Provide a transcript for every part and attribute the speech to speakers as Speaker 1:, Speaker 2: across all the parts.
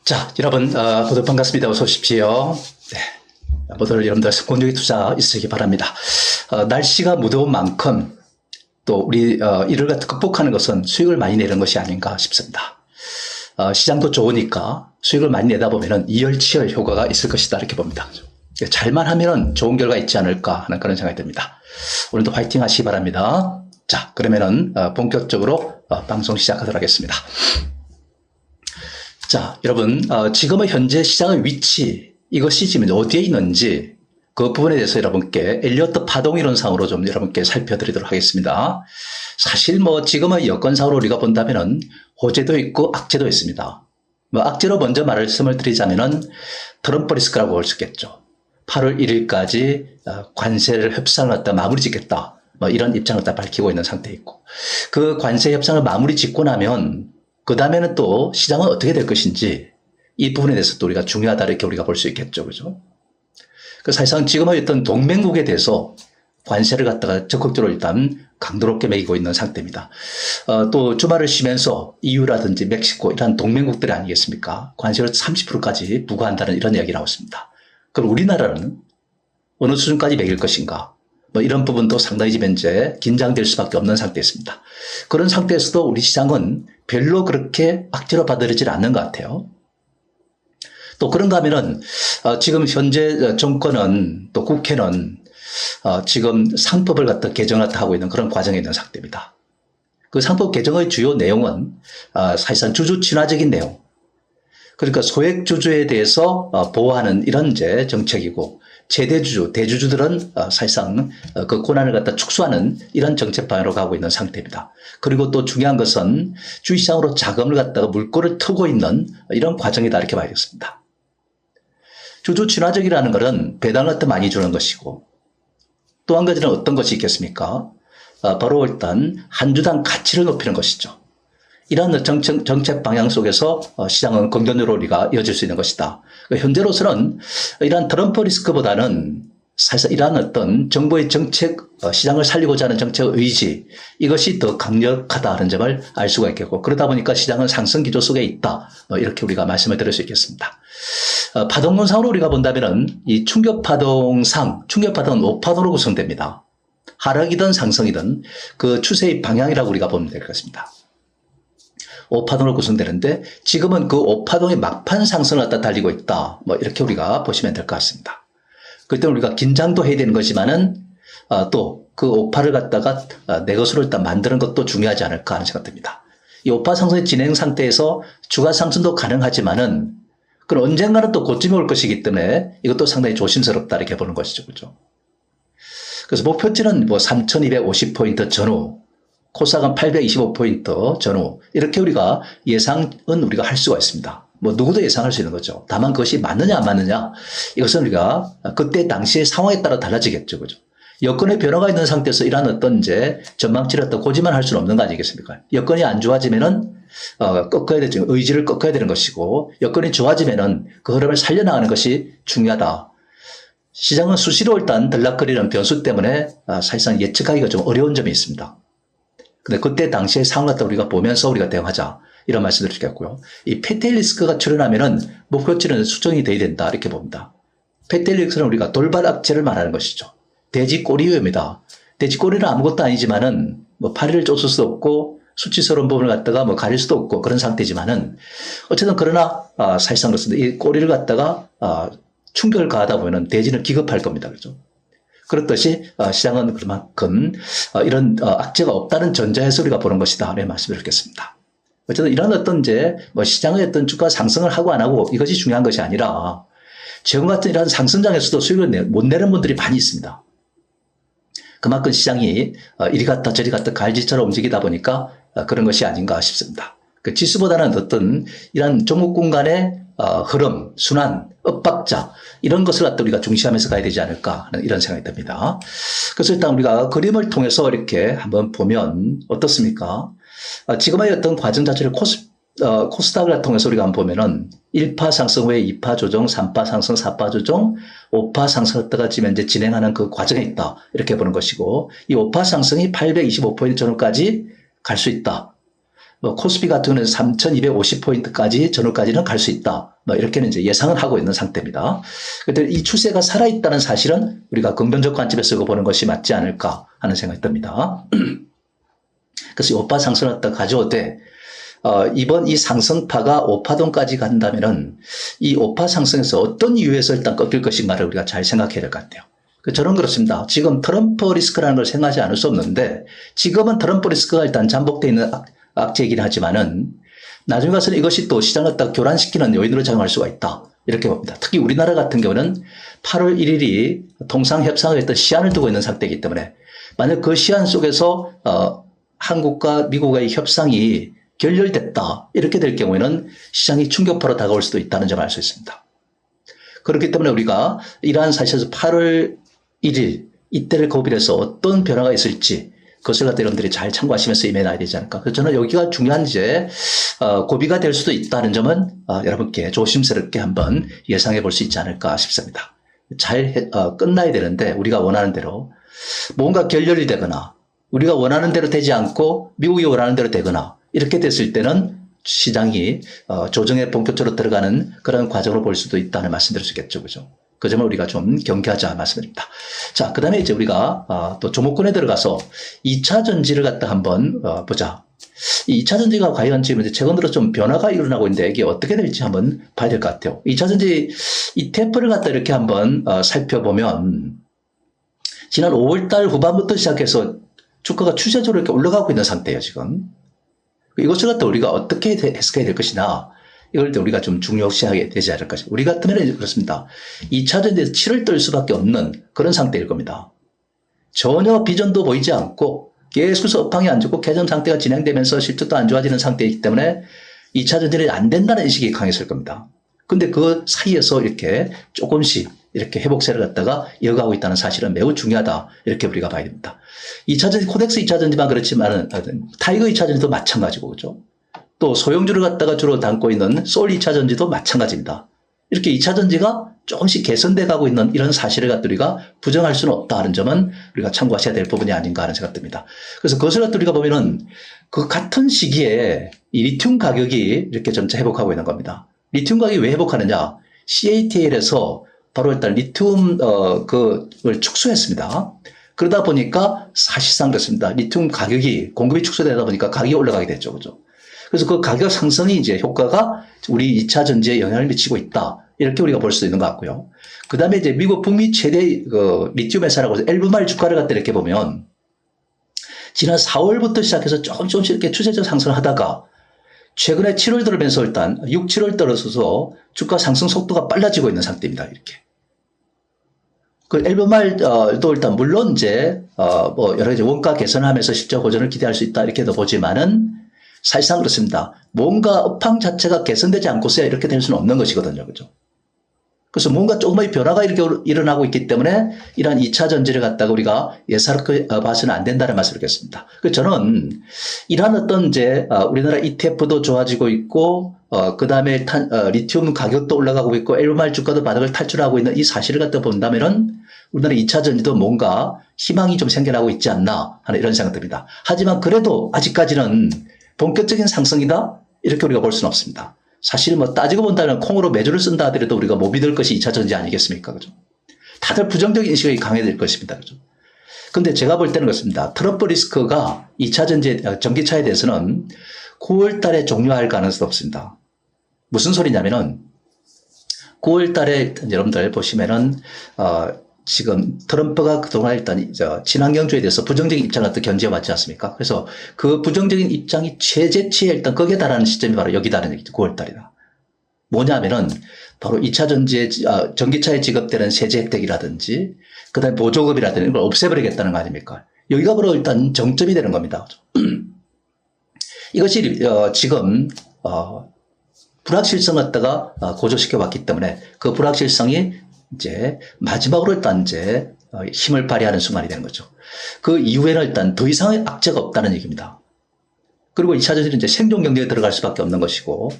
Speaker 1: 자, 여러분, 모두 반갑습니다. 어서 오십시오. 네. 모두 여러분들 성공적인 투자 있으시기 바랍니다. 날씨가 무더운 만큼 또 우리 이를 극복하는 것은 수익을 많이 내는 것이 아닌가 싶습니다. 시장도 좋으니까 수익을 많이 내다 보면은 이열치열 효과가 있을 것이다 이렇게 봅니다. 잘만 하면은 좋은 결과 있지 않을까 하는 그런 생각이 듭니다. 오늘도 화이팅 하시기 바랍니다. 자, 그러면은 본격적으로 방송 시작하도록 하겠습니다. 자, 여러분, 지금의 현재 시장의 위치, 이것이 지금 어디에 있는지 그 부분에 대해서 여러분께 엘리어트 파동이론상으로 좀 여러분께 살펴드리도록 하겠습니다. 사실 지금의 여건상으로 우리가 본다면은 호재도 있고 악재도 있습니다. 악재로 먼저 말씀을 드리자면은 트럼프 리스크라고 볼 수 있겠죠. 8월 1일까지 관세를 협상을 갖다 마무리 짓겠다. 이런 입장을 다 밝히고 있는 상태에 있고, 그 관세 협상을 마무리 짓고 나면 그 다음에는 또 시장은 어떻게 될 것인지 이 부분에 대해서 또 우리가 중요하다 이렇게 우리가 볼 수 있겠죠. 그죠? 사실상 지금의 어떤 동맹국에 대해서 관세를 갖다가 적극적으로 일단 강도롭게 매기고 있는 상태입니다. 또 주말을 쉬면서 EU라든지 멕시코 이런 동맹국들이 아니겠습니까? 관세를 30%까지 부과한다는 이런 이야기 나왔습니다. 그럼 우리나라는 어느 수준까지 매길 것인가? 이런 부분도 상당히 지금 현재 긴장될 수밖에 없는 상태였습니다. 그런 상태에서도 우리 시장은 별로 그렇게 악재로 받아들이질 않는 것 같아요. 또 그런가 하면은 지금 현재 정권은 또 국회는 지금 상법을 갖다 개정을 하고 있는 그런 과정에 있는 상태입니다. 그 상법 개정의 주요 내용은 사실상 주주 친화적인 내용, 그러니까 소액 주주에 대해서 보호하는 이런 이제 정책이고, 최대주주, 대주주들은 사실상 그 권한을 갖다 축소하는 이런 정책 방향으로 가고 있는 상태입니다. 그리고 또 중요한 것은 주식시장으로 자금을 갖다가 물꼬를 트고 있는 이런 과정이다 이렇게 봐야겠습니다. 주주 친화적이라는 것은 배당을 갖다 많이 주는 것이고, 또 한 가지는 어떤 것이 있겠습니까? 바로 일단 한 주당 가치를 높이는 것이죠. 이러한 정책 방향 속에서 시장은 긍정적으로 우리가 이어질 수 있는 것이다. 현재로서는 이러한 트럼프 리스크보다는 사실상 이러한 어떤 정부의 정책, 시장을 살리고자 하는 정책 의지, 이것이 더 강력하다는 점을 알 수가 있겠고, 그러다 보니까 시장은 상승 기조 속에 있다. 이렇게 우리가 말씀을 드릴 수 있겠습니다. 파동론상으로 우리가 본다면은 이 충격파동은 5파동으로 구성됩니다. 하락이든 상승이든 그 추세의 방향이라고 우리가 보면 될 것 같습니다. 5파동으로 구성되는데 지금은 그 5파동의 막판 상승을 갖다 달리고 있다. 이렇게 우리가 보시면 될 것 같습니다. 그때 우리가 긴장도 해야 되는 거지만은 또 그 5파를 갖다가 내 것으로 일단 만드는 것도 중요하지 않을까 하는 생각 듭니다. 이 5파 상승의 진행 상태에서 주가 상승도 가능하지만은 그건 언젠가는 또 고점이 올 것이기 때문에 이것도 상당히 조심스럽다 이렇게 보는 것이죠. 그죠? 그래서 목표치는 3,250포인트 전후, 코스닥은 825포인트 전후, 이렇게 우리가 예상은 우리가 할 수가 있습니다. 누구도 예상할 수 있는 거죠. 다만 그것이 맞느냐 안 맞느냐, 이것은 우리가 그때 당시의 상황에 따라 달라지겠죠. 그죠? 여건의 변화가 있는 상태에서 이러한 어떤 이제 전망치를 갖다 고지만 할 수는 없는 거 아니겠습니까? 여건이 안 좋아지면은 꺾어야 되죠. 의지를 꺾어야 되는 것이고, 여건이 좋아지면은 그 흐름을 살려나가는 것이 중요하다. 시장은 수시로 일단 들락거리는 변수 때문에 사실상 예측하기가 좀 어려운 점이 있습니다. 근데 그때 당시의 상황을 갖다 우리가 보면서 우리가 대응하자, 이런 말씀을 드리겠고요. 이 페테일 리스크가 출현하면은 목표치는 수정이 돼야 된다 이렇게 봅니다. 페테일 리스크는 우리가 돌발 악재를 말하는 것이죠. 돼지 꼬리입니다. 돼지 꼬리는 아무것도 아니지만은 파리를 쫓을 수 없고 수치스러운 부분을 갖다가 가릴 수도 없고 그런 상태지만은, 어쨌든 그러나 사실상 그렇습니다. 이 꼬리를 갖다가 충격을 가하다 보면은 돼지는 기겁할 겁니다. 그렇죠? 그렇듯이 시장은 그만큼 이런 악재가 없다는 전제에서 우리가 보는 것이다. 네, 말씀을 드리겠습니다. 어쨌든 이런 어떤 이제 시장의 어떤 주가 상승을 하고 안 하고 이것이 중요한 것이 아니라, 지금 같은 이런 상승장에서도 수익을 못 내는 분들이 많이 있습니다. 그만큼 시장이 이리 갔다 저리 갔다 갈지처럼 움직이다 보니까 그런 것이 아닌가 싶습니다. 그 지수보다는 어떤 이런 종목군 간의 흐름, 순환, 엇박자, 이런 것을 갖다 우리가 중시하면서 가야 되지 않을까 하는 이런 생각이 듭니다. 그래서 일단 우리가 그림을 통해서 이렇게 한번 보면 어떻습니까? 지금의 어떤 과정 자체를 코스닥을 통해서 우리가 한번 보면은 1파 상승 후에 2파 조정, 3파 상승, 4파 조정, 5파 상승했다가 지금 현재 진행하는 그 과정에 있다. 이렇게 보는 것이고, 이 5파 상승이 825포인트 전후까지 갈 수 있다. 뭐 코스피 같은 경우는 3,250포인트까지 전후까지는 갈 수 있다. 뭐 이렇게는 이제 예상을 하고 있는 상태입니다. 그런데 이 추세가 살아있다는 사실은 우리가 긍정적 관점에서 보는 것이 맞지 않을까 하는 생각이 듭니다. 그래서 이 오파 상승을 갖다 가져오되 이번 이 상승파가 5파동까지 간다면은 이 5파 상승에서 어떤 이유에서 일단 꺾일 것인가를 우리가 잘 생각해야 될 것 같아요. 저는 그렇습니다. 지금 트럼프 리스크라는 걸 생각하지 않을 수 없는데 지금은 트럼프 리스크가 일단 잠복되어 있는 악재이긴 하지만은 나중에 가서는 이것이 또 시장을 딱 교란시키는 요인으로 작용할 수가 있다. 이렇게 봅니다. 특히 우리나라 같은 경우는 8월 1일이 통상협상을 했던 시한을 두고 있는 상태이기 때문에 만약 그 시한 속에서 한국과 미국의 협상이 결렬됐다. 이렇게 될 경우에는 시장이 충격파로 다가올 수도 있다는 점을 알 수 있습니다. 그렇기 때문에 우리가 이러한 사실에서 8월 1일 이때를 고비해서 어떤 변화가 있을지 그것을 갖다 여러분들이 잘 참고하시면서 임해놔야 되지 않을까. 그래서 저는 여기가 중요한 이제 고비가 될 수도 있다는 점은 여러분께 조심스럽게 한번 예상해 볼 수 있지 않을까 싶습니다. 잘 끝나야 되는데 우리가 원하는 대로 뭔가 결렬이 되거나 우리가 원하는 대로 되지 않고 미국이 원하는 대로 되거나 이렇게 됐을 때는 시장이 조정에 본격적으로 들어가는 그런 과정으로 볼 수도 있다는 말씀드릴 수 있겠죠. 그죠? 그 점을 우리가 좀 경계하자 말씀드립니다. 자, 그 다음에 이제 우리가 또 조목군에 들어가서 2차 전지를 갖다 한번 보자. 이 2차 전지가 과연 지금 이제 최근 들어 좀 변화가 일어나고 있는데 이게 어떻게 될지 한번 봐야 될 것 같아요. 2차 전지 ETF를 갖다 이렇게 한번 살펴보면 지난 5월달 후반부터 시작해서 주가가 추세적으로 이렇게 올라가고 있는 상태예요, 지금. 이것을 갖다 우리가 어떻게 해석해야 될 것이나 이걸 우리가 좀 중요시하게 되지 않을 것이다. 우리 같으면 그렇습니다. 2차 전지에서 치를 떨 수밖에 없는 그런 상태일 겁니다. 전혀 비전도 보이지 않고 계속해서 업황이 안 좋고 개점 상태가 진행되면서 실적도 안 좋아지는 상태이기 때문에 2차 전지는 안 된다는 인식이 강했을 겁니다. 근데 그 사이에서 이렇게 조금씩 이렇게 회복세를 갖다가 이어가고 있다는 사실은 매우 중요하다. 이렇게 우리가 봐야 됩니다. 2차 전지, 코덱스 2차 전지만 그렇지만은 타이거 2차 전지도 마찬가지고, 그죠? 또 소형주를 갖다가 주로 담고 있는 소울 2차 전지도 마찬가지입니다. 이렇게 2차 전지가 조금씩 개선돼 가고 있는 이런 사실을 갖다 우리가 부정할 수는 없다 하는 점은 우리가 참고하셔야 될 부분이 아닌가 하는 생각 듭니다. 그래서 그것을 갖다 우리가 보면은 그 같은 시기에 이 리튬 가격이 이렇게 점차 회복하고 있는 겁니다. 리튬 가격이 왜 회복하느냐? CATL에서 바로 일단 리튬 그걸 축소했습니다. 그러다 보니까 사실상 그렇습니다. 리튬 가격이 공급이 축소되다 보니까 가격이 올라가게 됐죠, 그죠? 그래서 그 가격 상승이 이제 효과가 우리 2차 전지에 영향을 미치고 있다. 이렇게 우리가 볼 수 있는 것 같고요. 그 다음에 이제 미국 북미 최대 그 리튬 회사라고 해서 엘브말 주가를 갖다 이렇게 보면 지난 4월부터 시작해서 조금씩 이렇게 추세적 상승을 하다가 최근에 7월 들어오면서 일단 6, 7월 들어서서 주가 상승 속도가 빨라지고 있는 상태입니다. 이렇게. 그 엘브말도 일단 물론 이제 뭐 여러 가지 원가 개선하면서 실적 호전을 기대할 수 있다 이렇게도 보지만은 사실상 그렇습니다. 뭔가 업황 자체가 개선되지 않고서야 이렇게 될 수는 없는 것이거든요. 그죠? 그래서 뭔가 조금의 변화가 이렇게 일어나고 있기 때문에 이러한 2차 전지를 갖다가 우리가 예사롭게 봐서는 안 된다는 말씀을 드리겠습니다. 그래서 저는 이러한 어떤 이제 우리나라 ETF도 좋아지고 있고 그 다음에 리튬 가격도 올라가고 있고 엘브말 주가도 바닥을 탈출하고 있는 이 사실을 갖다 본다면은 우리나라 2차 전지도 뭔가 희망이 좀 생겨나고 있지 않나 하는 이런 생각이 듭니다. 하지만 그래도 아직까지는 본격적인 상승이다? 이렇게 우리가 볼 수는 없습니다. 사실 뭐 따지고 본다면 콩으로 매주를 쓴다 하더라도 우리가 못 믿을 것이 2차 전지 아니겠습니까? 그죠? 다들 부정적인 인식이 강해질 것입니다. 그죠? 근데 제가 볼 때는 그렇습니다. 트럼프 리스크가 2차 전기차에 대해서는 9월 달에 종료할 가능성도 없습니다. 무슨 소리냐면은 9월 달에 여러분들 보시면은 지금 트럼프가 그동안 일단 친환경주에 대해서 부정적인 입장을 또 견지해왔지 않습니까? 그래서 그 부정적인 입장이 최대치에 일단 거기에 달하는 시점이 바로 여기다는 얘기죠. 9월달이다. 뭐냐면은 바로 2차 전지에 전기차에 지급되는 세제 혜택이라든지 그다음에 보조급이라든지 이걸 없애버리겠다는 거 아닙니까? 여기가 바로 일단 정점이 되는 겁니다. 이것이 지금 불확실성 갖다가 고조시켜 왔기 때문에 그 불확실성이 이제 마지막으로 일단 이제 힘을 발휘하는 순간이 되는 거죠. 그 이후에는 일단 더 이상의 악재가 없다는 얘기입니다. 그리고 2차 전지는 이제 생존 경제에 들어갈 수밖에 없는 것이고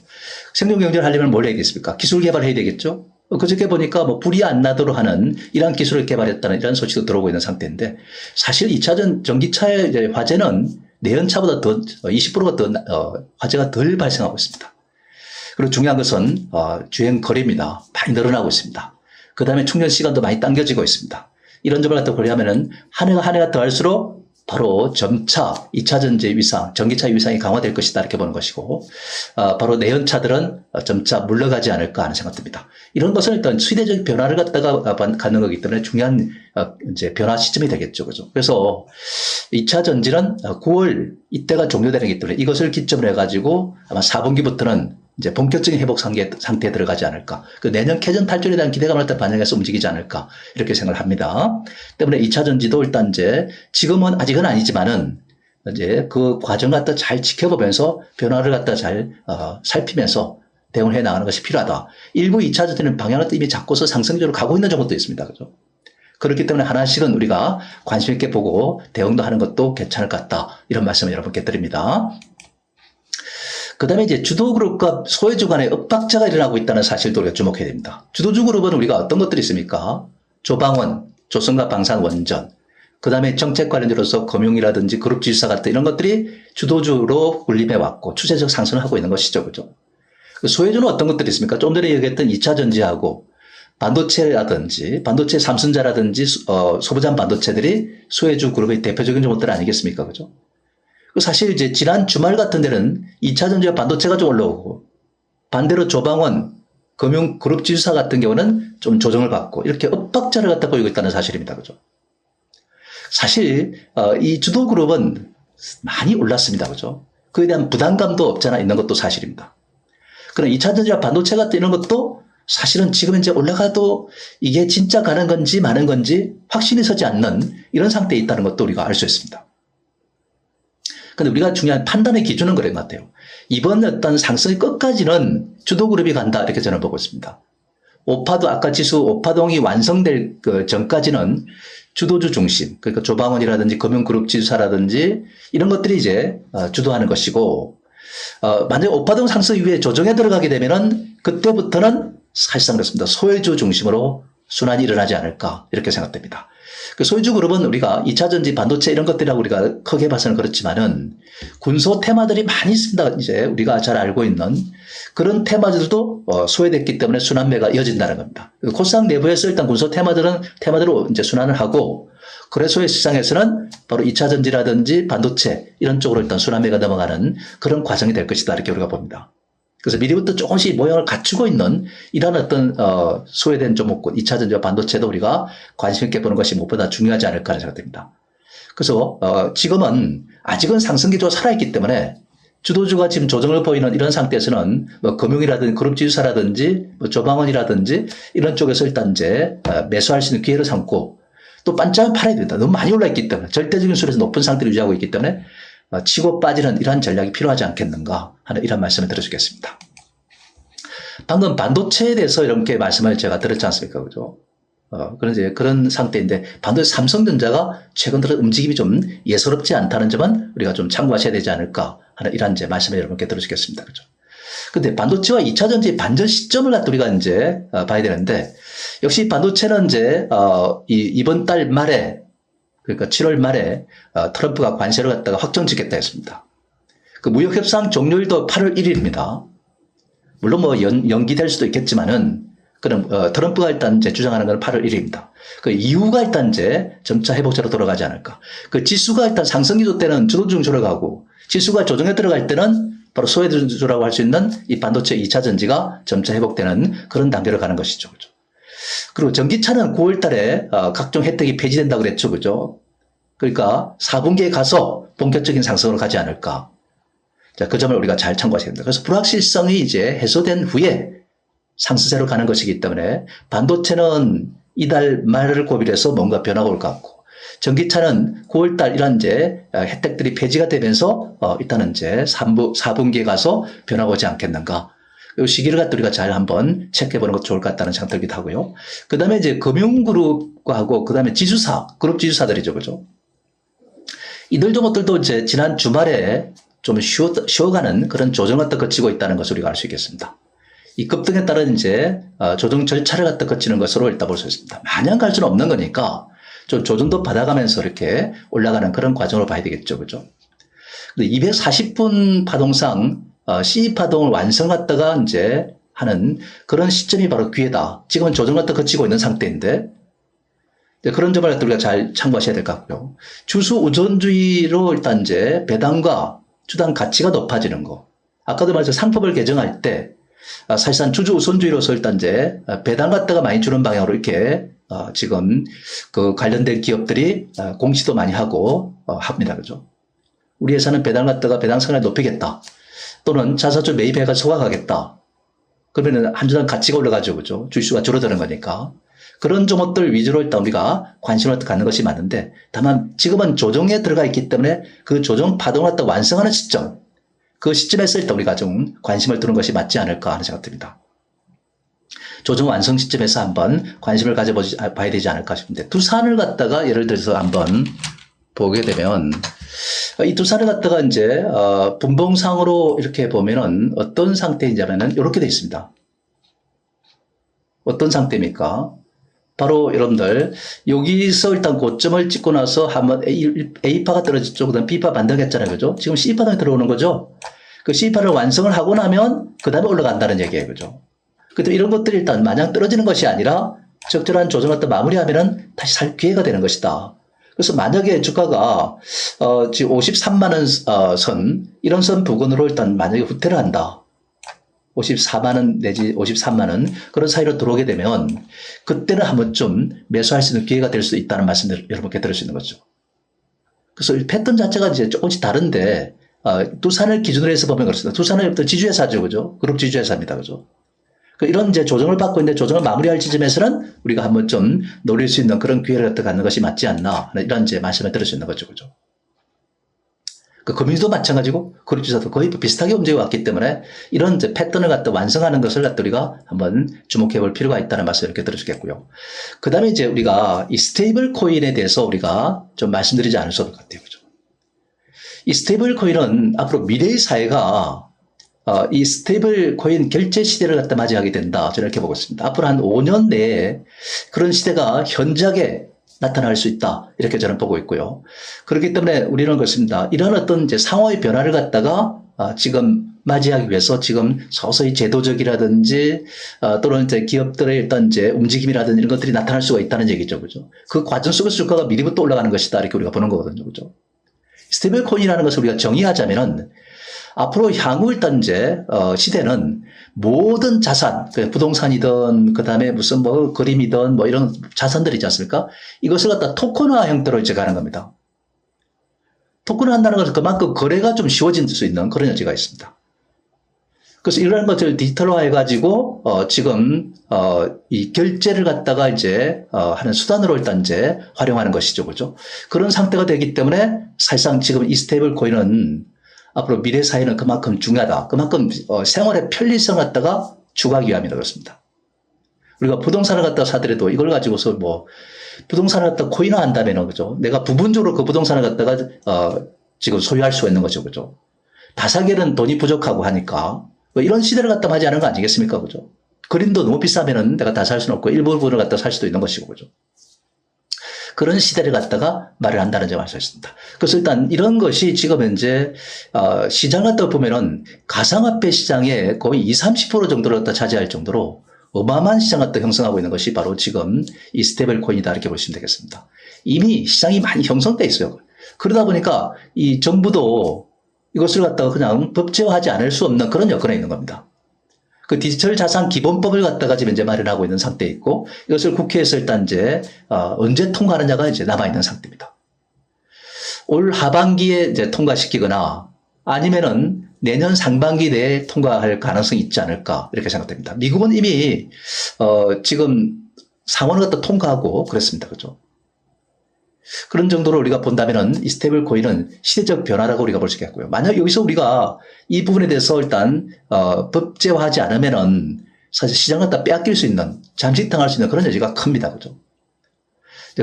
Speaker 1: 생존 경제를 하려면 뭘 해야 되겠습니까? 기술 개발해야 되겠죠. 그저께 보니까 뭐 불이 안 나도록 하는 이런 기술을 개발했다는 이런 소식도 들어오고 있는 상태인데 사실 2차 전기차의 이제 화제는 내연차보다 더 20%가 더 화재가 덜 발생하고 있습니다. 그리고 중요한 것은 주행 거리입니다. 많이 늘어나고 있습니다. 그 다음에 충전 시간도 많이 당겨지고 있습니다. 이런 점을 갖다 고려하면은 한 해가 더할수록 바로 점차 2차 전지 위상, 전기차 위상이 강화될 것이다 이렇게 보는 것이고, 바로 내연차들은 점차 물러가지 않을까 하는 생각됩니다. 이런 것은 일단 시대적 변화를 갖다가 갖는 거기 때문에 중요한 이제 변화 시점이 되겠죠, 그죠? 그래서 2차 전지는 9월 이때가 종료되는 기 때문에 이것을 기점으로 해가지고 아마 4분기부터는 이제 본격적인 회복 상태에 들어가지 않을까. 그 내년 캐전 탈출에 대한 기대감을 반영해서 움직이지 않을까. 이렇게 생각을 합니다. 때문에 2차 전지도 일단 이제 지금은 아직은 아니지만은 이제 그 과정 갖다 잘 지켜보면서 변화를 갖다 잘 살피면서 대응을 해 나가는 것이 필요하다. 일부 2차 전지는 방향을 이미 잡고서 상승적으로 가고 있는 정도도 있습니다. 그죠? 그렇기 때문에 하나씩은 우리가 관심 있게 보고 대응도 하는 것도 괜찮을 것 같다. 이런 말씀을 여러분께 드립니다. 그 다음에 이제 주도그룹과 소외주 간의 엇박자가 일어나고 있다는 사실도 우리가 주목해야 됩니다. 주도주 그룹은 우리가 어떤 것들이 있습니까? 조방원, 조선과 방산원전, 그 다음에 정책 관련주로서 금융이라든지 그룹지주사 같은 이런 것들이 주도주로 군림해 왔고 추세적 상승을 하고 있는 것이죠. 그죠? 그 소외주는 어떤 것들이 있습니까? 좀 전에 얘기했던 2차 전지하고 반도체라든지 반도체 삼순자라든지 소부장 반도체들이 소외주 그룹의 대표적인 종목들 아니겠습니까? 그죠? 사실 이제 지난 주말 같은 데는 2차 전지와 반도체가 좀 올라오고 반대로 조방원, 금융 그룹 지주사 같은 경우는 좀 조정을 받고 이렇게 엇박자를 갖다 보이고 있다는 사실입니다. 그죠? 사실 이 주도 그룹은 많이 올랐습니다. 그죠? 그에 대한 부담감도 없잖아 있는 것도 사실입니다. 그럼 2차 전지와 반도체 같은 이런 것도 사실은 지금 이제 올라가도 이게 진짜 가는 건지 마는 건지 확신이 서지 않는 이런 상태에 있다는 것도 우리가 알 수 있습니다. 근데 우리가 중요한 판단의 기준은 그런 것 같아요. 이번 어떤 상승의 끝까지는 주도그룹이 간다 이렇게 저는 보고 있습니다. 오파도 아까 지수 오파동이 완성될 그 전까지는 주도주 중심, 그러니까 조방원이라든지 금융그룹 지주사라든지 이런 것들이 이제 주도하는 것이고, 만약에 오파동 상승 이후에 조정에 들어가게 되면은 그때부터는 사실상 그렇습니다. 소외주 중심으로 순환이 일어나지 않을까 이렇게 생각됩니다. 그 소유주 그룹은 우리가 2차 전지 반도체 이런 것들이라고 우리가 크게 봐서는 그렇지만은 군소 테마들이 많이 있습니다. 이제 우리가 잘 알고 있는 그런 테마들도 소외됐기 때문에 순환매가 이어진다는 겁니다. 코스닥 내부에서 일단 군소 테마들로 이제 순환을 하고 거래소의 시장에서는 바로 2차 전지라든지 반도체 이런 쪽으로 일단 순환매가 넘어가는 그런 과정이 될 것이다 이렇게 우리가 봅니다. 그래서 미리부터 조금씩 모양을 갖추고 있는 이런 어떤 소외된 종목군 2차 전지와 반도체도 우리가 관심 있게 보는 것이 무엇보다 중요하지 않을까 하는 생각됩니다. 그래서 지금은 아직은 상승기조가 살아있기 때문에 주도주가 지금 조정을 보이는 이런 상태에서는 뭐 금융이라든지 그룹지주사라든지 뭐 조방원이라든지 이런 쪽에서 일단 이제 매수할 수 있는 기회를 삼고 또 반짝을 팔아야 된다. 너무 많이 올라있기 때문에 절대적인 수준에서 높은 상태를 유지하고 있기 때문에 치고 빠지는 이러한 전략이 필요하지 않겠는가 하는 이런 말씀을 드려주겠습니다. 방금 반도체에 대해서 이렇게 말씀을 제가 드렸지 않습니까? 그죠? 그런 상태인데 반도체 삼성전자가 최근 들어 움직임이 좀 예사롭지 않다는 점은 우리가 좀 참고하셔야 되지 않을까 하는 이런 이제 말씀을 여러분께 드려주겠습니다. 그죠? 근데 반도체와 2차 전지 반전 시점을 갖다 우리가 이제 봐야 되는데 역시 반도체는 이제 이번 달 말에 그러니까 7월 말에 트럼프가 관세를 갖다가 확정짓겠다 했습니다. 그 무역협상 종료일도 8월 1일입니다. 물론 뭐 연기될 수도 있겠지만은 그럼 트럼프가 일단 이제 주장하는 건 8월 1일입니다. 그 이후가 일단 이제 점차 회복세로 돌아가지 않을까. 그 지수가 일단 상승기조 때는 주도중조를 가고 지수가 조정에 들어갈 때는 바로 소외주라고 할 수 있는 이 반도체 2차 전지가 점차 회복되는 그런 단계로 가는 것이죠. 그죠? 그리고 전기차는 9월 달에 각종 혜택이 폐지된다고 그랬죠. 그죠? 그러니까 4분기에 가서 본격적인 상승으로 가지 않을까. 자, 그 점을 우리가 잘 참고하셔야 됩니다. 그래서 불확실성이 이제 해소된 후에 상승세로 가는 것이기 때문에 반도체는 이달 말을 고비해서 뭔가 변화가 올 것 같고 전기차는 9월 달 이런 이제 혜택들이 폐지가 되면서 일단은 이제 4분기에 가서 변화가 오지 않겠는가. 이 시기를 갖다 우리가 잘 한번 체크해 보는 것도 좋을 것 같다는 생각 들기도 하고요. 그 다음에 이제 금융그룹하고 그 다음에 지주사, 그룹 지주사들이죠. 그죠? 이들 종목들도 이제 지난 주말에 좀 쉬어가는 그런 조정을 갖다 거치고 있다는 것을 우리가 알 수 있겠습니다. 이 급등에 따른 이제 조정 절차를 갖다 거치는 것으로 일단 볼 수 있습니다. 마냥 갈 수는 없는 거니까 좀 조정도 받아가면서 이렇게 올라가는 그런 과정으로 봐야 되겠죠. 그죠? 근데 240분 파동상 C 파동을 완성했다가 이제 하는 그런 시점이 바로 기회다. 지금은 조정 갖다 거치고 있는 상태인데 그런 점을 우리가 잘 참고하셔야 될 것 같고요. 주수 우선주의로 일단 이제 배당과 주당 가치가 높아지는 거. 아까도 말했죠. 상법을 개정할 때 사실상 주주 우선주의로서 일단 이제 배당 갖다가 많이 주는 방향으로 이렇게 지금 그 관련된 기업들이 공시도 많이 하고 합니다. 그죠? 우리 회사는 배당 갖다가 배당 상을 높이겠다. 또는 자사주 매입해가 소각하겠다. 그러면은 한 주당 가치가 올라가죠. 그죠? 주식수가 줄어드는 거니까. 그런 종목들 위주로 일단 우리가 관심을 갖는 것이 맞는데 다만 지금은 조정에 들어가 있기 때문에 그 조정 파동을 갖다 완성하는 시점, 그 시점에서 일단 우리가 좀 관심을 두는 것이 맞지 않을까 하는 생각 듭니다. 조정 완성 시점에서 한번 관심을 가져봐야 되지 않을까 싶은데 두산을 갖다가 예를 들어서 한번 보게 되면 이 두산을 갖다가 이제 분봉상으로 이렇게 보면은 어떤 상태인지면은 이렇게 되어 있습니다. 어떤 상태입니까? 바로 여러분들 여기서 일단 고점을 찍고 나서 한번 A파가 떨어졌죠. 그 다음 B파 반등했잖아요. 그죠? 지금 C파동이 들어오는 거죠. 그 C파를 완성을 하고 나면 그 다음에 올라간다는 얘기예요. 그죠? 그때 이런 것들이 일단 마냥 떨어지는 것이 아니라 적절한 조정을 또 마무리하면은 다시 살 기회가 되는 것이다. 그래서 만약에 주가가 지금 53만 원 선 이런 선 부근으로 일단 만약에 후퇴를 한다. 54만 원 내지 53만 원 그런 사이로 들어오게 되면 그때는 한번 좀 매수할 수 있는 기회가 될 수 있다는 말씀을 여러분께 드릴 수 있는 거죠. 그래서 이 패턴 자체가 이제 조금씩 다른데 두산을 기준으로 해서 보면 그렇습니다. 두산은 어떤 지주회사죠, 그죠? 그룹 지주회사입니다, 그죠? 이런 이제 조정을 받고 있는데 조정을 마무리할 지점에서는 우리가 한번 좀 노릴 수 있는 그런 기회를 갖는 것이 맞지 않나 이런 이제 말씀을 드릴 수 있는 거죠, 그죠? 그 금융도 마찬가지고 그룹주사도 거의 비슷하게 움직여왔기 때문에 이런 이제 패턴을 갖다 완성하는 것을 갖다 우리가 한번 주목해 볼 필요가 있다는 말씀을 이렇게 들어주겠고요. 그 다음에 이제 우리가 이 스테이블 코인에 대해서 우리가 좀 말씀드리지 않을 수 없을 것 같아요. 그죠? 이 스테이블 코인은 앞으로 미래의 사회가 이 스테이블 코인 결제 시대를 갖다 맞이하게 된다. 저는 이렇게 보고 있습니다. 앞으로 한 5년 내에 그런 시대가 현저하게 나타날 수 있다. 이렇게 저는 보고 있고요. 그렇기 때문에 우리는 그렇습니다. 이런 어떤 이제 상황의 변화를 갖다가 지금 맞이하기 위해서 지금 서서히 제도적이라든지 또는 이제 기업들의 일단 이제 움직임이라든지 이런 것들이 나타날 수가 있다는 얘기죠. 그죠? 그 과정 속에서 주가가 미리부터 올라가는 것이다. 이렇게 우리가 보는 거거든요. 그죠? 스테이블 코인이라는 것을 우리가 정의하자면은 앞으로 향후 일단 이제 시대는 모든 자산, 부동산이든 그다음에 무슨 뭐 그림이든 뭐 이런 자산들이 있지 않습니까? 이것을 갖다 토큰화 형태로 이제 가는 겁니다. 토큰화 한다는 것은 그만큼 거래가 좀 쉬워질 수 있는 그런 여지가 있습니다. 그래서 이런 것들을 디지털화 해가지고 지금 이 결제를 갖다가 이제 하는 수단으로 일단 이제 활용하는 것이죠, 그죠? 그런 상태가 되기 때문에 사실상 지금 이 스테이블 코인은 앞으로 미래 사회는 그만큼 중요하다. 그만큼 생활의 편리성을 갖다가 추구하기 위함이라 그렇습니다. 우리가 부동산을 갖다가 사더라도 이걸 가지고서 뭐 부동산을 갖다가 코인화 한다면은 그죠? 내가 부분적으로 그 부동산을 갖다가 지금 소유할 수가 있는 거죠, 그죠? 다 사기에는 돈이 부족하고 하니까 뭐 이런 시대를 갖다 맞이 하는 거 아니겠습니까, 그죠? 그림도 너무 비싸면은 내가 다 살 수는 없고 일부분을 갖다 살 수도 있는 것이고, 그죠? 그런 시대를 갖다가 말을 한다는 점을 알 수 있습니다. 그래서 일단 이런 것이 지금 현재 시장 갖다 보면은 가상화폐 시장에 거의 20, 30% 정도를 갖다 차지할 정도로 어마어마한 시장 갖다 형성하고 있는 것이 바로 지금 이 스테이블 코인이다 이렇게 보시면 되겠습니다. 이미 시장이 많이 형성돼 있어요. 그러다 보니까 이 정부도 이것을 갖다가 그냥 법제화하지 않을 수 없는 그런 여건에 있는 겁니다. 그 디지털 자산 기본법을 갖다가 지금 이제 마련하고 있는 상태에 있고 이것을 국회에서 일단 이제 언제 통과하느냐가 이제 남아 있는 상태입니다. 올 하반기에 이제 통과시키거나 아니면은 내년 상반기 내에 통과할 가능성이 있지 않을까 이렇게 생각됩니다. 미국은 이미 지금 상원을 갖다 통과하고 그랬습니다. 그죠? 그런 정도로 우리가 본다면은 이 스테이블 코인은 시대적 변화라고 우리가 볼 수 있겠고요. 만약 여기서 우리가 이 부분에 대해서 일단 법제화하지 않으면은 사실 시장을 갖다 빼앗길 수 있는 잠식당할 수 있는 그런 여지가 큽니다. 그죠?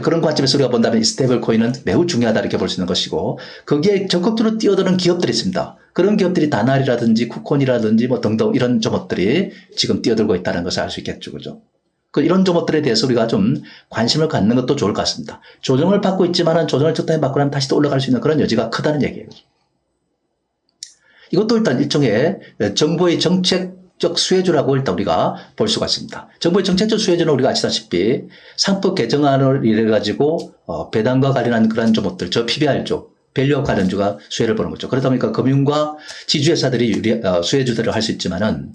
Speaker 1: 그런 관점에서 우리가 본다면 이 스테이블 코인은 매우 중요하다 이렇게 볼 수 있는 것이고 거기에 적극적으로 뛰어드는 기업들이 있습니다. 그런 기업들이 다날이라든지 쿠콘이라든지 뭐 등등 이런 종목들이 지금 뛰어들고 있다는 것을 알 수 있겠죠. 그죠? 이런 종목들에 대해서 우리가 좀 관심을 갖는 것도 좋을 것 같습니다. 조정을 받고 있지만은 조정을 적당히 받고 나면 다시 또 올라갈 수 있는 그런 여지가 크다는 얘기예요. 이것도 일단 일종의 정부의 정책적 수혜주라고 일단 우리가 볼 수가 있습니다. 정부의 정책적 수혜주는 우리가 아시다시피 상법 개정안을 이래가지고 배당과 관련한 그런 것들, 저 PBR조, 밸류업 관련주가 수혜를 보는 거죠. 그러다 보니까 금융과 지주회사들이 수혜주들을 할 수 있지만은,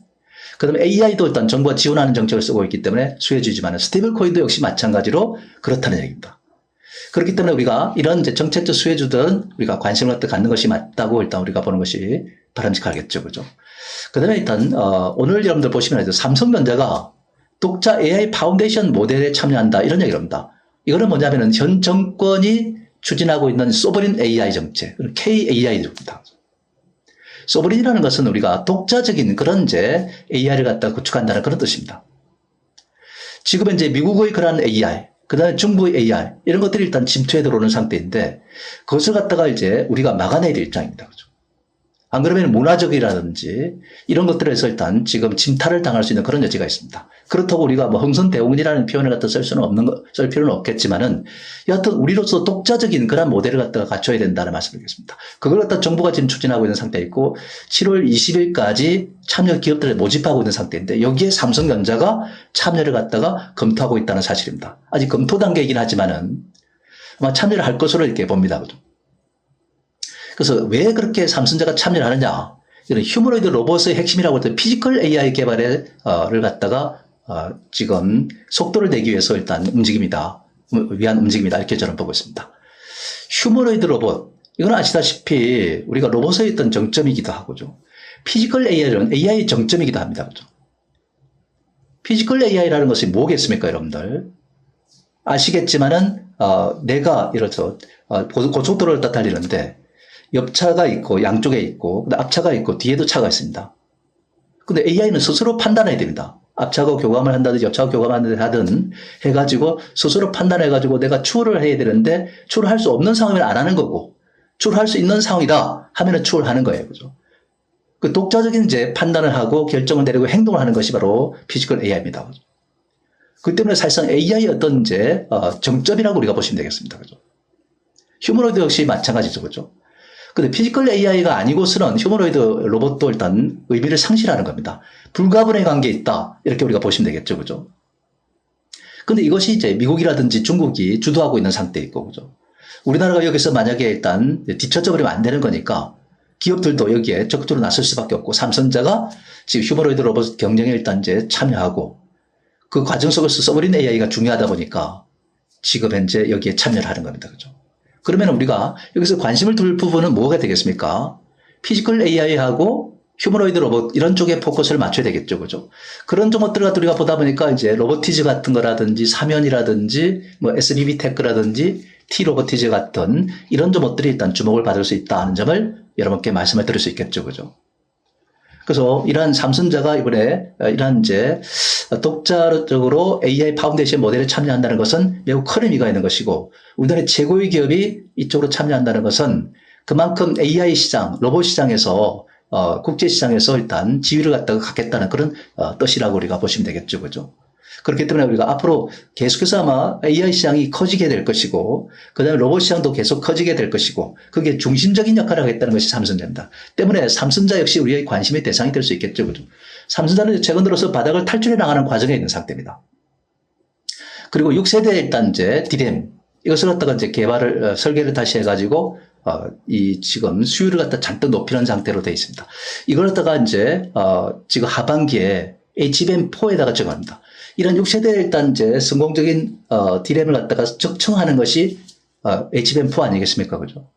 Speaker 1: 그 다음에 AI도 일단 정부가 지원하는 정책을 쓰고 있기 때문에 수혜주지만은 스테이블 코인도 역시 마찬가지로 그렇다는 얘기입니다. 그렇기 때문에 우리가 이런 이제 정책적 수혜주들은 우리가 관심을 갖는 것이 맞다고 일단 우리가 보는 것이 바람직하겠죠. 그죠? 그 다음에 일단, 오늘 여러분들 보시면 삼성전자가 독자 AI 파운데이션 모델에 참여한다. 이런 얘기를 합니다. 이거는 뭐냐면은 현 정권이 추진하고 있는 소버린 AI 정책, KAI입니다. 소버린이라는 것은 우리가 독자적인 그런 이제 AI를 갖다 구축한다는 그런 뜻입니다. 지금 이제 미국의 그런 AI, 그 다음에 중국의 AI, 이런 것들이 일단 침투해 들어오는 상태인데, 그것을 갖다가 이제 우리가 막아내야 될 입장입니다. 그죠? 안 그러면 문화적이라든지 이런 것들에서 일단 지금 침탈을 당할 수 있는 그런 여지가 있습니다. 그렇다고 우리가 뭐 흥선대원이라는 표현을 갖다 쓸 필요는 없겠지만은, 여하튼 우리로서 독자적인 그런 모델을 갖다가 갖춰야 된다는 말씀을 드리겠습니다. 그걸 갖다 정부가 지금 추진하고 있는 상태에 있고, 7월 20일까지 참여 기업들을 모집하고 있는 상태인데, 여기에 삼성전자가 참여를 갖다가 검토하고 있다는 사실입니다. 아직 검토 단계이긴 하지만은 아마 참여를 할 것으로 이렇게 봅니다. 그죠? 그래서 왜 그렇게 삼성전자가 참여를 하느냐? 이런 휴머노이드 로봇의 핵심이라고 했던 피지컬 AI 개발을 갖다가 지금 속도를 내기 위해서 일단 위한 움직임이다. 이렇게 저는 보고 있습니다. 휴머노이드 로봇, 이건 아시다시피 우리가 로봇의 어떤 정점이기도 하고죠. 피지컬 AI는 AI의 정점이기도 합니다. 그죠? 피지컬 AI라는 것이 뭐겠습니까, 여러분들? 아시겠지만은, 내가 이렇죠. 고속도로를 딱 달리는데, 옆차가 있고 양쪽에 있고 앞차가 있고 뒤에도 차가 있습니다. 근데 AI는 스스로 판단해야 됩니다. 앞차가 교감을 한다든지 옆차가 교감을 하든 해가지고 스스로 판단해가지고 내가 추월을 해야 되는데 추월할 수 없는 상황이면 안 하는 거고, 추월할 수 있는 상황이다 하면은 추월하는 거예요. 그죠? 그 독자적인 이제 판단을 하고 결정을 내리고 행동을 하는 것이 바로 피지컬 AI입니다. 그죠? 그 때문에 사실상 AI의 어떤 이제 정점이라고 우리가 보시면 되겠습니다. 그죠? 휴머노이드 역시 마찬가지죠. 그죠? 근데 피지컬 AI가 아니고서는 휴머노이드 로봇도 일단 의미를 상실하는 겁니다. 불가분의 관계에 있다. 이렇게 우리가 보시면 되겠죠. 그죠? 근데 이것이 이제 미국이라든지 중국이 주도하고 있는 상태에 있고, 그죠? 우리나라가 여기서 만약에 일단 뒤처져 버리면 안 되는 거니까 기업들도 여기에 적극적으로 나설 수밖에 없고, 삼성전자가 지금 휴머노이드 로봇 경쟁에 일단 이제 참여하고, 그 과정 속에서 써버린 AI가 중요하다 보니까 지금 현재 여기에 참여를 하는 겁니다. 그죠? 그러면 우리가 여기서 관심을 둘 부분은 뭐가 되겠습니까? 피지컬 AI하고 휴머노이드 로봇 이런 쪽에 포커스를 맞춰야 되겠죠. 그죠? 그런 것들을 갖다 우리가 보다 보니까 이제 로보티즈 같은 거라든지 사면이라든지 뭐 SBB 테크라든지 T 로보티즈 같은 이런 것들이 일단 주목을 받을 수 있다는 점을 여러분께 말씀을 드릴 수 있겠죠. 그죠? 그래서 이러한 삼성전자가 이번에 이러한 이제 독자적으로 AI 파운데이션 모델에 참여한다는 것은 매우 큰 의미가 있는 것이고, 우리나라의 최고의 기업이 이쪽으로 참여한다는 것은 그만큼 AI 시장, 로봇 시장에서 국제 시장에서 일단 지위를 갖다가 갖겠다는 그런 뜻이라고 우리가 보시면 되겠죠. 그죠? 그렇기 때문에 우리가 앞으로 계속해서 아마 AI 시장이 커지게 될 것이고, 그 다음에 로봇 시장도 계속 커지게 될 것이고, 그게 중심적인 역할을 하겠다는 것이 삼성전자입니다. 때문에 삼성전자 역시 우리의 관심의 대상이 될 수 있겠죠. 그죠? 삼성전자는 최근 들어서 바닥을 탈출해 나가는 과정에 있는 상태입니다. 그리고 6세대 일단 이제 디램, 이것을 갖다가 이제 설계를 다시 해가지고, 이 지금 수율을 갖다 잔뜩 높이는 상태로 되어 있습니다. 이걸 갖다가 이제, 지금 하반기에 HBM4에다가 적용합니다. 이런 6세대 일단 이제 성공적인 디램을 갖다가 적층하는 것이 HBM4 아니겠습니까? 그죠?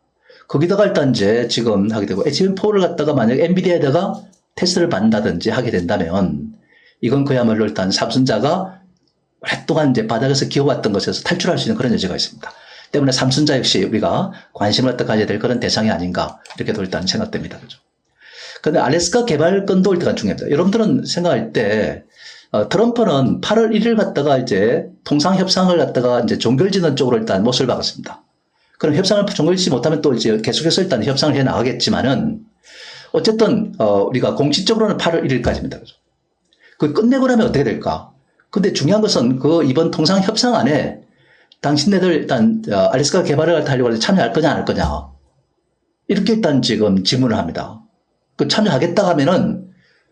Speaker 1: 거기다가 일단 이제 지금 하게 되고, HBM4를 갖다가 만약 엔비디아에다가 테스트를 받는다든지 하게 된다면, 이건 그야말로 일단 삼성전자가 오랫동안 이제 바닥에서 기어왔던 것에서 탈출할 수 있는 그런 여지가 있습니다. 때문에 삼성전자 역시 우리가 관심을 갖다 가져야 될 그런 대상이 아닌가, 이렇게도 일단 생각됩니다. 그죠? 근데 알래스카 개발권도 일단 중요합니다. 여러분들은 생각할 때, 트럼프는 8월 1일 갖다가 이제 통상협상을 갖다가 이제 종결지는 쪽으로 일단 못을 박았습니다. 그럼 협상을 종결지 못하면 또 이제 계속해서 일단 협상을 해 나가겠지만은, 어쨌든, 우리가 공식적으로는 8월 1일까지입니다. 그죠? 그 끝내고 나면 어떻게 될까? 근데 중요한 것은 그 이번 통상협상 안에 당신네들 일단, 알래스카 개발을 하려고 참여할 거냐, 안 할 거냐. 이렇게 일단 지금 질문을 합니다. 그 참여하겠다 하면은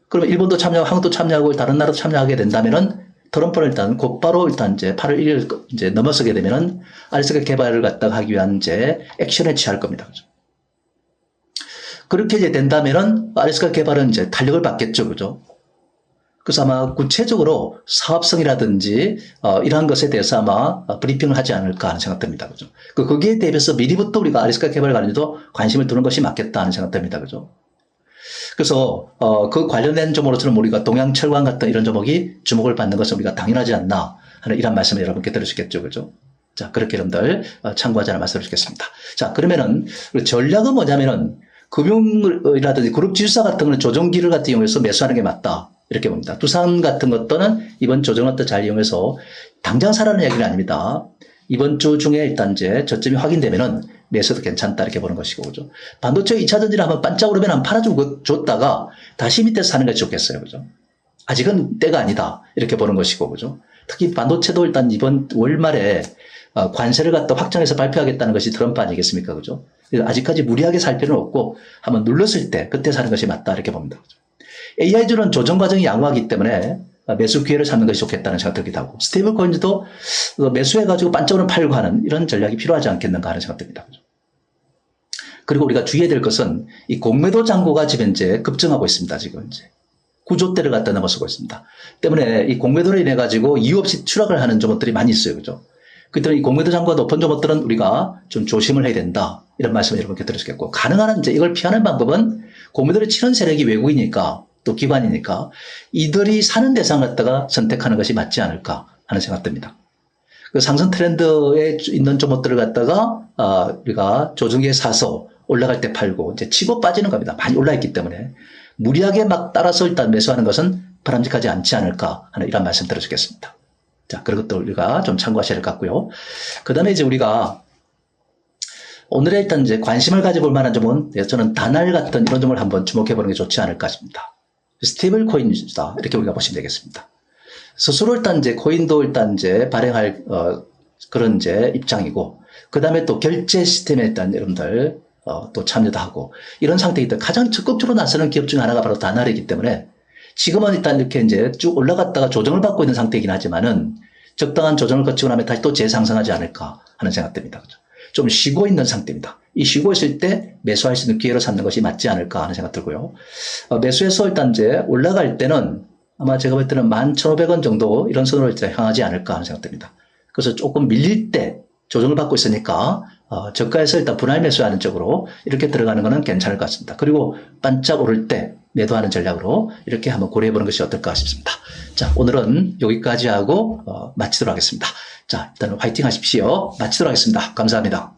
Speaker 1: 그러면 일본도 참여하고 한국도 참여하고 다른 나라도 참여하게 된다면은 트럼프는 일단 곧바로 일단 이제 8월 1일 이제 넘어서게 되면은 알래스카 개발을 갖다가 하기 위한 이제 액션에 취할 겁니다. 그죠? 그렇게 이제 된다면은 알래스카 개발은 이제 탄력을 받겠죠. 그죠? 그래서 아마 구체적으로 사업성이라든지 이러한 것에 대해서 아마 브리핑을 하지 않을까 하는 생각됩니다. 그죠? 거기에 대비해서 미리부터 우리가 알래스카 개발 관련해도 관심을 두는 것이 맞겠다 하는 생각됩니다. 그죠? 그래서 그 관련된 점으로서는 우리가 동양철강 같은 이런 종목이 주목을 받는 것은 우리가 당연하지 않나 하는 이런 말씀을 여러분께 들을 수 있겠죠. 그죠? 자, 그렇게 여러분들 참고하자는 말씀을 드리겠습니다. 자, 그러면은 전략은 뭐냐면은 금융이라든지 그룹 지주사 같은 거는 조정기를 같은 이용해서 매수하는 게 맞다. 이렇게 봅니다. 두산 같은 것들은 이번 조정을 잘 이용해서 당장 사라는 얘기는 아닙니다. 이번 주 중에 일단 이제 저점이 확인되면은 매수도 괜찮다 이렇게 보는 것이고, 그죠? 반도체 2차 전지를 한번 반짝 오르면 한번 팔아주고 줬다가 다시 밑에서 사는 것이 좋겠어요. 그죠? 아직은 때가 아니다. 이렇게 보는 것이고, 그죠? 특히 반도체도 일단 이번 월말에 관세를 갖다 확정해서 발표하겠다는 것이 트럼프 아니겠습니까? 그죠? 아직까지 무리하게 살 필요는 없고 한번 눌렀을 때 그때 사는 것이 맞다 이렇게 봅니다. 그죠? AI주는 조정 과정이 양호하기 때문에 매수 기회를 잡는 것이 좋겠다는 생각 들기도 하고, 스테이블 코인도 매수해가지고 반짝으로 팔고 하는 이런 전략이 필요하지 않겠는가 하는 생각 듭니다. 그리고 우리가 주의해야 될 것은 이 공매도 잔고가 지금 이제 급증하고 있습니다. 지금 이제 구조대를 갖다 넘어서고 있습니다. 때문에 이 공매도로 인해 가지고 이유 없이 추락을 하는 종목들이 많이 있어요. 그죠? 그때는 이 공매도 잔고가 높은 종목들은 우리가 좀 조심을 해야 된다. 이런 말씀을 여러분께 드리겠고, 가능한 한 이제 이걸 피하는 방법은 공매도를 치는 세력이 외국이니까 또 기관이니까 이들이 사는 대상 갖다가 선택하는 것이 맞지 않을까 하는 생각 듭니다. 그 상승 트렌드에 있는 종목들을 갖다가 우리가 조정기에 사서 올라갈 때 팔고 이제 치고 빠지는 겁니다. 많이 올라있기 때문에 무리하게 막 따라서 일단 매수하는 것은 바람직하지 않지 않을까 하는 이런 말씀 드려주겠습니다. 자, 그런 것도 우리가 좀 참고하셔야 될 것 같고요. 그 다음에 이제 우리가 오늘의 일단 이제 관심을 가져볼 만한 점은 저는 다날 같은 이런 점을 한번 주목해 보는 게 좋지 않을까 싶습니다. 스테이블 코인이다. 이렇게 우리가 보시면 되겠습니다. 스스로 일단 이제 코인도 일단 이제 발행할, 그런 이제 입장이고, 그 다음에 또 결제 시스템에 일단 여러분들, 또 참여도 하고, 이런 상태이기 때문에 가장 적극적으로 나서는 기업 중 하나가 바로 다날이기 때문에 지금은 일단 이렇게 이제 쭉 올라갔다가 조정을 받고 있는 상태이긴 하지만은 적당한 조정을 거치고 나면 다시 또 재상승하지 않을까 하는 생각됩니다. 그죠? 좀 쉬고 있는 상태입니다. 이 쉬고 있을 때 매수할 수 있는 기회를 찾는 것이 맞지 않을까 하는 생각 들고요. 매수해서 일단 이제 올라갈 때는 아마 제가 볼 때는 11,500원 정도 이런 선으로 이제 향하지 않을까 하는 생각 듭니다. 그래서 조금 밀릴 때 조정을 받고 있으니까 저가에서 일단 분할 매수하는 쪽으로 이렇게 들어가는 것은 괜찮을 것 같습니다. 그리고 반짝 오를 때 매도하는 전략으로 이렇게 한번 고려해 보는 것이 어떨까 싶습니다. 자, 오늘은 여기까지 하고 마치도록 하겠습니다. 자, 일단 화이팅 하십시오. 마치도록 하겠습니다. 감사합니다.